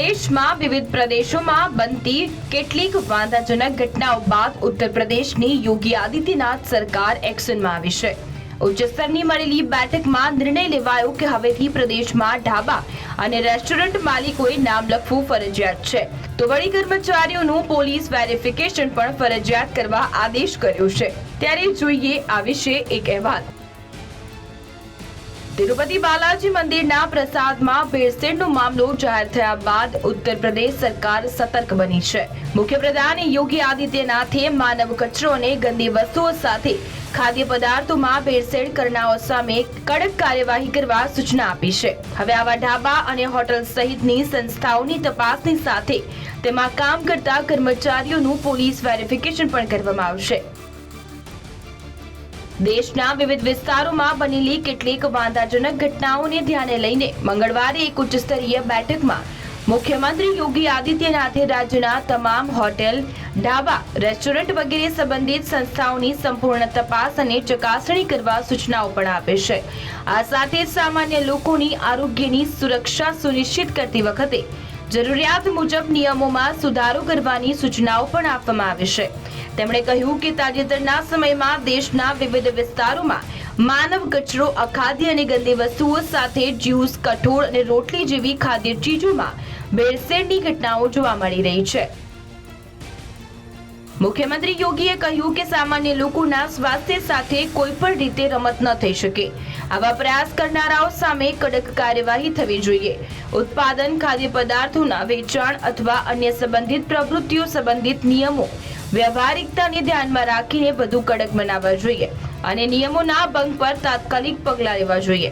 દેશમાં વિવિધ પ્રદેશોમાં બનતી કેટલીક વાંધાજનક ઘટનાઓ બાદ ઉત્તર પ્રદેશની યોગી આદિત્યનાથ સરકાર એક્શનમાં આવી છે। ઉચ્ચ સ્તરની મળેલી બેઠકમાં નિર્ણય લેવાયો કે હવેથી પ્રદેશમાં ઢાબા અને રેસ્ટોરન્ટ માલિકોએ નામ લખવું ફરજિયાત છે, તો વળી કર્મચારીઓનું પોલીસ વેરિફિકેશન પણ ફરજિયાત કરવા આદેશ કર્યો છે। ત્યારે જોઈએ આ વિશે એક અહેવાલ। तिरुपति बालाजी मंदिरना प्रसादमां भेळसेळનો मामलो जाहिर થયા બાદ ઉત્તર પ્રદેશ સરકાર સતર્ક બની છે। મુખ્યપ્રધાન યોગી આદિત્યનાથે માનવ કચરો અને ગંદી વસ્તુઓ સાથે ખાદ્ય પદાર્થોમાં ભેળસેળ કરનારાઓ સામે કડક કાર્યવાહી કરવા સૂચના આપી છે। હવે આવા ઢાબા અને હોટલ સહિતની સંસ્થાઓની તપાસની સાથે તેમાં કામ કરતા કર્મચારીઓનું પોલીસ વેરિફિકેશન પણ કરવામાં આવશે। દેશના વિવિધ વિસ્તારોમાં બનેલી કેટલીક વાંધાજનક ઘટનાઓને ધ્યાને લઈને મંગળવારે એક ઉચ્ચ સ્તરીય બેઠકમાં મુખ્યમંત્રી યોગી આદિત્યનાથે રાજ્યના તમામ હોટેલ, ઢાબા, રેસ્ટોરન્ટ વગેરે સંબંધિત સંસ્થાઓની સંપૂર્ણ તપાસ અને ચકાસણી કરવા સૂચનાઓ પણ આપી છે। આ સાથે સામાન્ય લોકોની આરોગ્યની સુરક્ષા સુનિશ્ચિત કરતી વખતે જરૂરિયાત મુજબ નિયમોમાં સુધારો કરવાની સૂચનાઓ પણ આપવામાં આવી છે। તેમણે કહ્યું કે તાજેતરના સમયમાં દેશના વિવિધ વિસ્તારોમાં માનવ કચરો, અખાદ્ય અને ગંદી વસ્તુઓ સાથે જ્યુસ, કઠોળ અને રોટલી જેવી ખાદ્ય ચીજોમાં ભેળસેળની ઘટનાઓ જોવા મળી રહી છે। મુખ્યમંત્રી યોગીએ કહ્યું કે સામાન્ય લોકોના સ્વાસ્થ્ય સાથે કોઈ પણ રીતે રમત ન થઈ શકે। આવા પ્રયાસ કરનારાઓ સામે કડક કાર્યવાહી થવી જોઈએ। ઉત્પાદન, ખાદ્ય પદાર્થોના વેચાણ અથવા અન્ય સંબંધિત પ્રવૃત્તિઓ સંબંધિત નિયમો વ્યવહારિકતાને ધ્યાનમાં રાખીને વધુ કડક બનાવવા જોઈએ અને નિયમોના ભંગ પર તાત્કાલિક પગલાં લેવા જોઈએ।